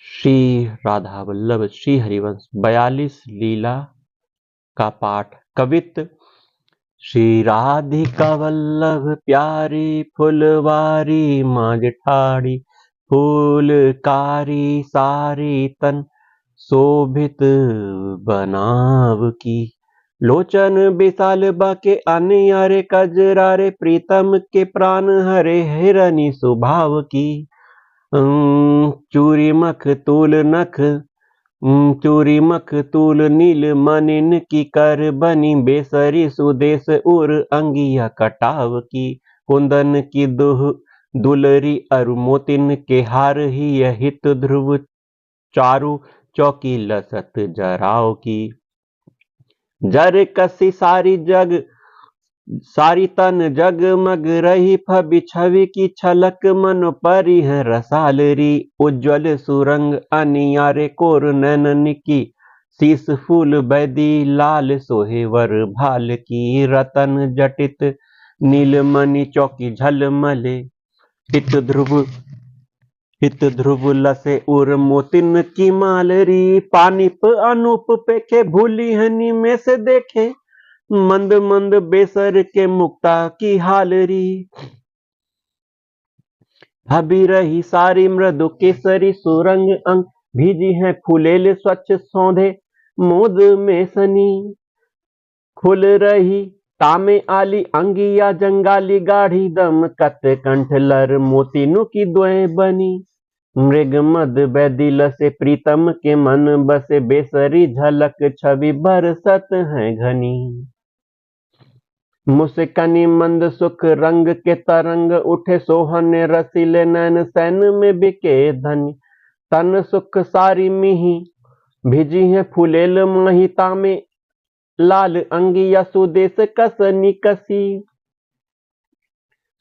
श्री राधा वल्लभ श्री हरिवंश 42 लीला का पाठ। कवित्त। श्री राधिका वल्लभ प्यारी फुलवारी मांझ ठाड़ी, फूलकारी सारी तन शोभित बनाव की। लोचन विशाल बाके अन्यारे कजरारे, प्रीतम के प्राण हरे हिरनी स्वभाव की। चूरी मख तूल नख चूरी मख तूल नील मनिन की कर बनी, बेसरी सुदेश उर अंगिया कटाव की। कुंदन की दुलरी अरु मोतिन के हार ही, हित ध्रुव चारु चौकी लसत जराव की। जर कसी सारी तन जगमग रही, फबी छवि की छलक मन परी है रसालरी। उज्ज्वल सुरंग अनियारे कोर नैनन की, शीस फूल बैदी लाल सोहे वर भाल की। रतन जटित नीलमणि चौकी झलमले, हित ध्रुव लसे उर मोतिन की मालरी। पानिप अनूप पेखे भूली हनी में से देखे, मंद मंद बेसर के मुक्ता की हालरी। अभी रही सारी मृदु केसरी सुरंग अंग, भीजी है फूलेल स्वच्छ सौंधे मोद में सनी। खुल रही तामे आली अंगिया जंगाली गाढ़ी, दम कत कंठ लर मोतीनु की द्वय बनी। मृग मद बैदिल से प्रीतम के मन बसे, बेसरी झलक छवि बरसत है घनी। मुस्कनी मंद सुख रंग के तरंग उठे, सोहन रसीले नैन सैन में बिके धनी। तन सुख सारी मिही भिजी है फूलेल महिता में, लाल अंगिया सुदेश कसनी कसी।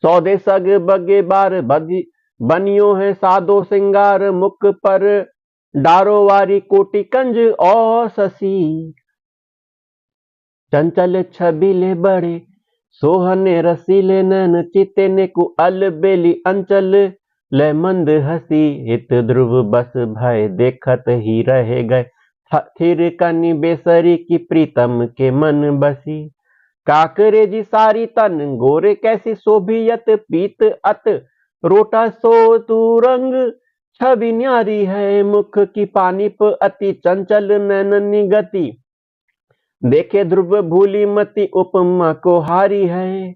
सौदे सग बगे बार बनियो है सादो सिंगार, मुख पर डारो वारी कोटि कंज और शशि। चंचल छबीले बड़े सोहने रसीले नैन, चिते ने कु अलबेली अंचल ले मंद हसी। हित ध्रुव बस भय देखत ही रह गए, थिर कनी बेसरी की प्रीतम के मन बसी। काकरे जी सारी तन गोरे कैसी शोभियत, पीत अत रोटा सो तू रंग छवि न्यारी है। मुख की पानिप अति चंचल नैननी गति, देखे ध्रुव भूली मति उपमा को हारी है।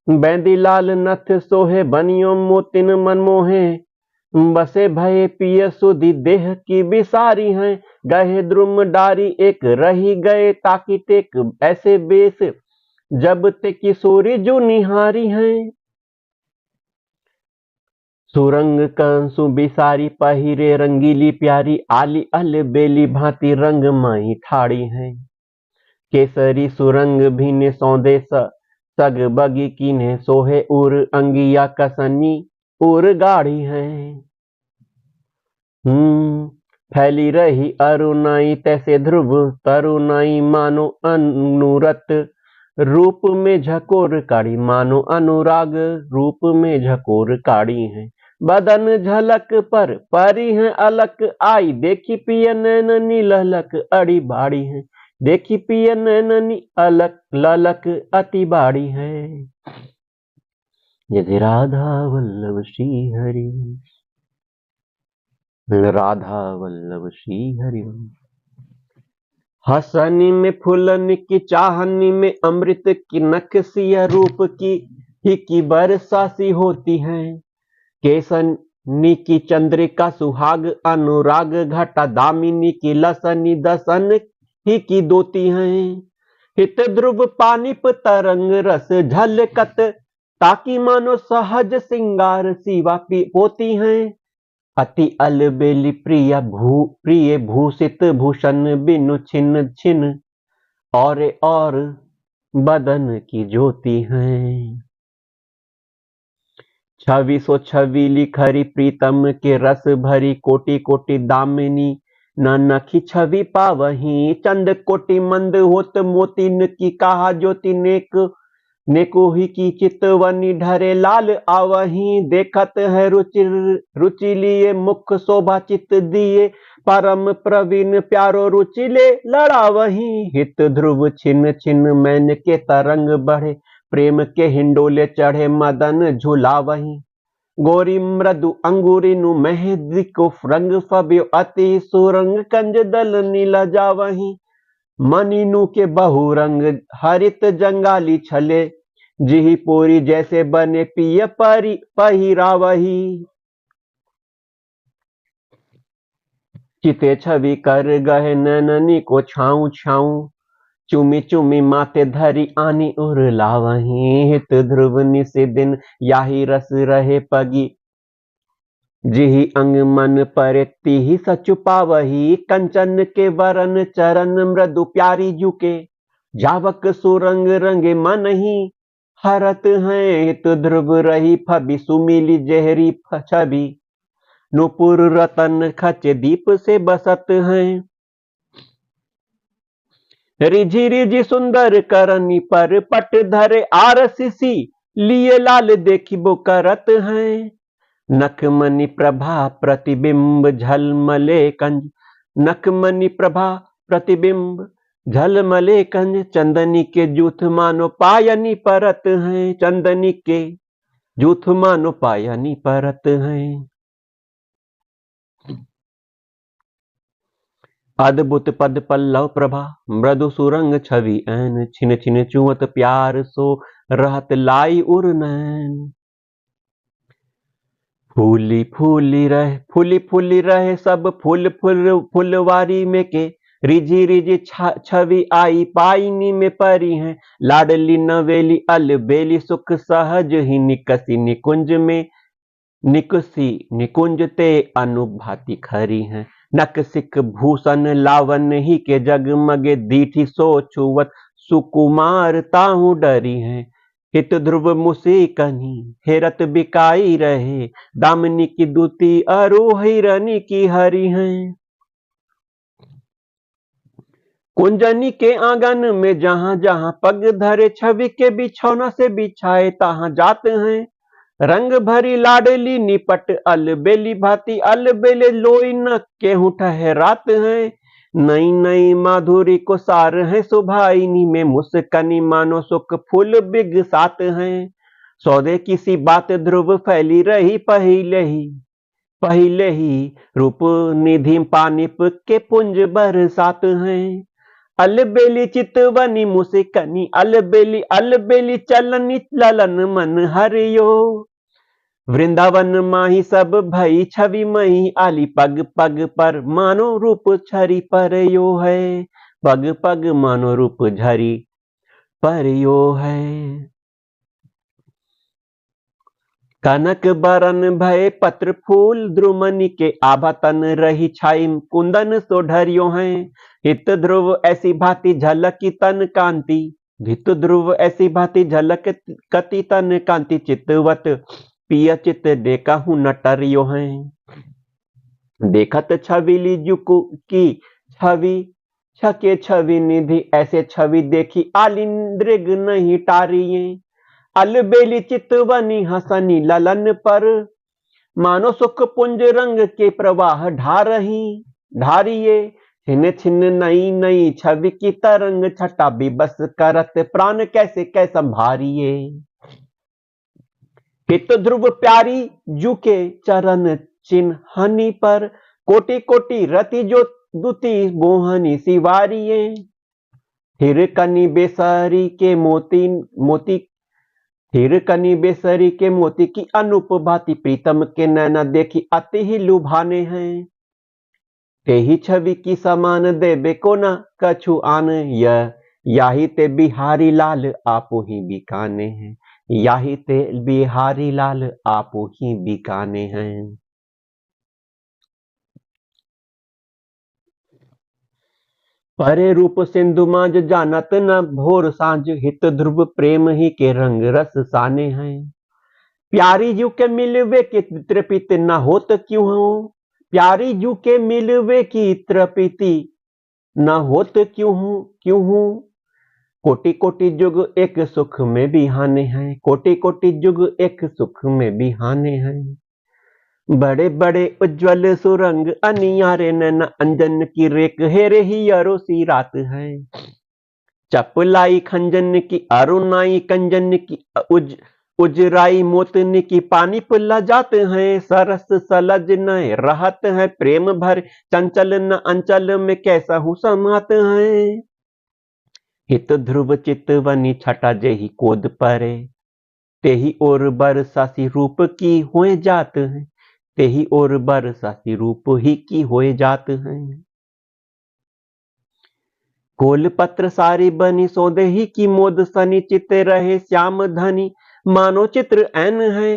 बैदी लाल नथ सोहे बनियो मोतिन मनमोहे, बसे भये पिय सुधि देह की बिसारी हैं। गहे द्रुम डारी एक रही गए, ताकि टेक ऐसे बेस जब ते किशोरी जो निहारी हैं। सुरंग कंसु बिसारी पहिरे रंगीली प्यारी, आली अल बेली भांति रंग माही ठाड़ी हैं। केसरी सुरंग भीने सौंदे सग बगी कीन्हे, सोहे उर अंगिया कसनी उर गाढ़ी है। फैली रही अरुणाई तैसे ध्रुव तरुणाई, मानो अनुरत रूप में झकोर काड़ी। मानो अनुराग रूप में झकोर काड़ी है। बदन झलक पर परी है अलक आई, देखी पिय नैननी ललक अड़ी बाड़ी है। देखी पिय नैननी अलक ललक अति बाड़ी है। यदि राधा वल्लभ श्री हरि, राधा वल्लभ श्री हरि। हसनी में फुलन की चाहनी में, अमृत की नक्सिया रूप की ही की बरसा सी होती है। केसनी की चंद्रिका सुहाग अनुराग घटा, दामिनी की लसनी दसन ही की दोती हैं। हित ध्रुव पानिप तरंग रस झलकत, ताकि मानो सहज सिंगार सिवा पोती हैं। अति अलबेली प्रिय भूषित भूषण बिनु छिन्न छिन्न, और बदन की ज्योति हैं। छवि सो छवीली खरी प्रीतम के रस भरी, कोटि कोटि दामिनी न नखी छवि पावही। चंद कोटि मंद होत मोतिन की, कहा ज्योति नेक नेको ही की चितवनी ढरे लाल आवही, देखत है रुचि रुचि लिए मुख शोभा चित दिए, परम प्रवीण प्यारो रुचिले लड़ावही, हित ध्रुव छिन छिन मैन के तरंग बढ़े, प्रेम के हिंडोले चढ़े मदन झुलावही, गोरी मृदु अंगूरी नु मेहदी को रंग फब्यो अति सुरंग कंज दल नीला जावही, मनीनु के बहुरंग हरित जंगाली छले, जिही पोरी जैसे बने पिय परी पहिरावही, चिते छवि कर गहे नैननी को छाऊं छाऊं, चुमी चुमी माते धरी आनी उर लावही, हित ध्रुव निसे दिन याही रस रहे पगी, जिही अंग मन पर तिही सचु पावही, कंचन के वरन चरण मृदु प्यारी जुके, जावक सुरंग रंगे मन ही हरत हैं, हित ध्रुव रही फबी सुमिली जहरी छवि, नुपुर रतन खचे दीप से बसत हैं, रिझी रिझी सुंदर करनी पर पट धरे आरसीसी, लिए लाल देखी बो करत हैं, नखमणि प्रभा प्रतिबिंब झलमले कंज, नखमणि प्रभा प्रतिबिंब झलमले कंज, चंदनी के जूथ मानो पायनी परत हैं, चंदनी के जूथ मानो पायनी परत हैं, अद्भुत पद पल्लव प्रभा मृदु सुरंग छवि ऐन, छिन छिन चुवत प्यार सो रहत लाई उर नैन, फूली फूली रहे सब फूल फुलवारी में के, रिझी रिझी छवि आई पाइनी में परी हैं, लाडली नवेली अलबेली सुख सहज ही निकसी निकुंज में, निकसी निकुंज ते अनुभाति खरी हैं, नकसिक भूषण लावन ही के जगमगे दीठी सो छुवत, सुकुमार ताहू डरी हैं, हित ध्रुव मुसे कनी हेरत बिकाई रहे, दामिनी की दूती अरोहिरनी की हरी हैं, कुंजनी के आंगन में जहां जहां पग धरे, ठवि के बिछौना से बिछाए तहां जाते हैं। रंग भरी लाडली निपट अलबेली भांति अलबेले लोई न केहू ठहरात हैं। नई नई माधुरी को सार है सुभाइनी में मुस्कनी मानो सुख फूल बिग सात हैं। सौदे किसी बात ध्रुव फैली रही पहले ही रूप निधि पानिप के पुंज बरसात हैं। अलबेली चितवनी मुस्कनी अलबेली अलबेली चलनी ललन मन हरियो। वृंदावन माही सब भई छवि मही आली पग पग पर मानो रूप झरी पर यो है। पग पग मानो रूप झरी पर यो है। कनक बरन भय पत्र फूल द्रुमनि के आभा तन रही छाई कुंदन सो ढरियो है। हित ध्रुव ऐसी भांति झलकी तन कांति हित ध्रुव ऐसी भांति झलक कति तन कांति चितवत पिय चित देखा हूं नटरियो है। देखत छविली जुकु की छवि छके छवि निधि ऐसे छवि देखी आलिंद्रिग नहीं टारिये। अलबेली चितवनी हसनी ललन पर मानो सुख पुंज रंग के प्रवाह ढारिये। छिन छिन नई नई छवि की तरंग छटा भी बस करत प्राण कैसे कै संभारिये। हित ध्रुव प्यारी जुके चरण चिन्हनी पर कोटि कोटि रति जो दुति मोहनी सिवारिये। हिर कनी बेसरी के मोती हिर कनी बेसरी के मोती की अनूप भांति प्रीतम के नैना देखी अति ही लुभाने हैं। तेही छवि की समान देबे को न कछु आन याही ते बिहारी लाल आपो ही बिकाने हैं। याही ते बिहारी लाल आपो ही बिकाने हैं। परे रूप सिंधु मांझ जानत न भोर सांझ हित ध्रुव प्रेम ही के रंग रस साने हैं। प्यारी जू के मिलवे के तृपित न होत क्यों हो। प्यारी जू के मिलवे की तृपिति न होत क्यों हूं कोटि कोटि जुग एक सुख में बिहाने हैं, कोटि कोटि जुग एक सुख में बिहाने हैं। बड़े बड़े उज्ज्वल सुरंग अनियारे नैना अंजन की रेख हेरे ही अरोसी रात है। चपलाई खंजन की अरुणाई कंजन की उजराई मोतन की पानी पुल्ला जाते हैं। सरस सलज नए रहत है प्रेम भर चंचल न अंचल में कैसा हूँ समाते हैं। हित ध्रुव चितवनी छटा जेहि कोद परे, तेहि और बरसासी रूप की हुए जात हैं, तेहि और बरसासी रूप ही की हुए जात हैं। कोल पत्र सारी बनी सौदेही की मोद सनी चिते रहे श्याम धनी मानो चित्र ऐन है।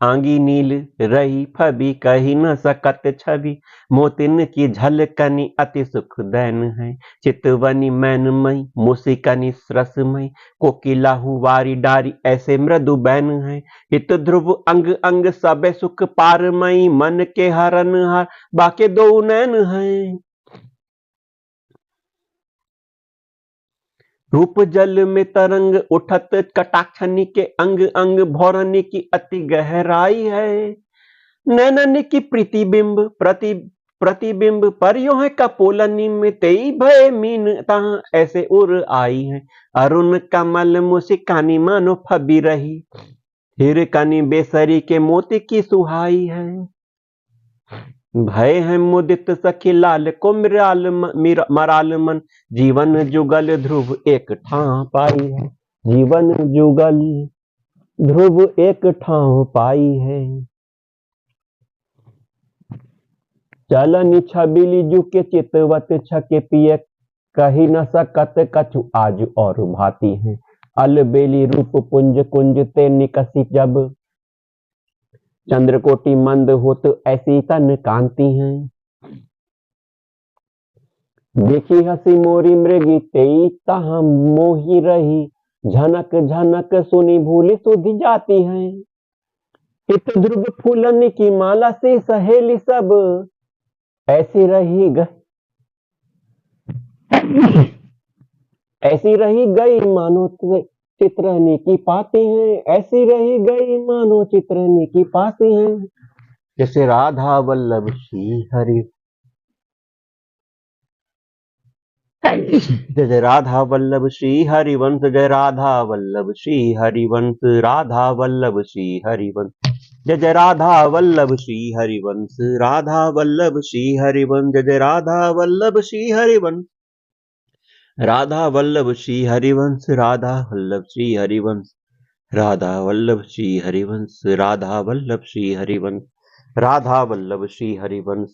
आंगी नील रही फबी कही न सकत छवि मोतिन की झलकनी अति सुख दैन है। चितवनी मैनमयी मुसिकनी रसमयी कोकिलाहू वारी डारी ऐसे मृदु बैन है। हित ध्रुव अंग अंग सबे सुख पारमयी मन के हरन हार बाके दो नैन है। रूप जल में तरंग उठत कटाक्षनी के अंग अंग भौरनी की अति गहराई है। नैननी की प्रतिबिंब परियों है कपोलनी में तेई भय मीन तहाँ ऐसे उर आई है। अरुण कमल मुसिकानी मानो फबी रही हिरकनी बेसरी के मोती की सुहाई है। भय है मुदित सखी लाल को मराल मन जीवन जुगल ध्रुव एक ठां पाई है। जीवन जुगल ध्रुव एक ठां पाई है। चलनी छबिली जुके चितवत छके पिय कही न सकत कछु आज और भाती है। अलबेली रूप पुंज कुंज ते निकसी जब चंद्रकोटि मंद होत ऐसी तन कांति हैं। देखी हसी मोरी मृगी तेई तहाँ मोही रही झनक झनक सुनी भूली सुधि जाती है। हित ध्रुव फूलन की माला से सहेली सब ऐसी रही गई मानो चित्रनी की पाती हैं। ऐसी रही गई मानो चित्रनी की पाती हैं। जैसे राधा वल्लभ श्री हरि जय राधा वल्लभ श्री हरिवंश जय राधा वल्लभ श्री हरिवंश राधा वल्लभ श्री हरिवंश जय राधा वल्लभ श्री हरिवंश राधा वल्लभ श्री हरिवंश जय राधा वल्लभ श्री हरिवंश राधा वल्लभ श्री हरिवंश राधा वल्लभ श्री हरिवंश राधा वल्लभ श्री हरिवंश राधा वल्लभ श्री हरिवंश राधा वल्लभ श्री हरिवंश।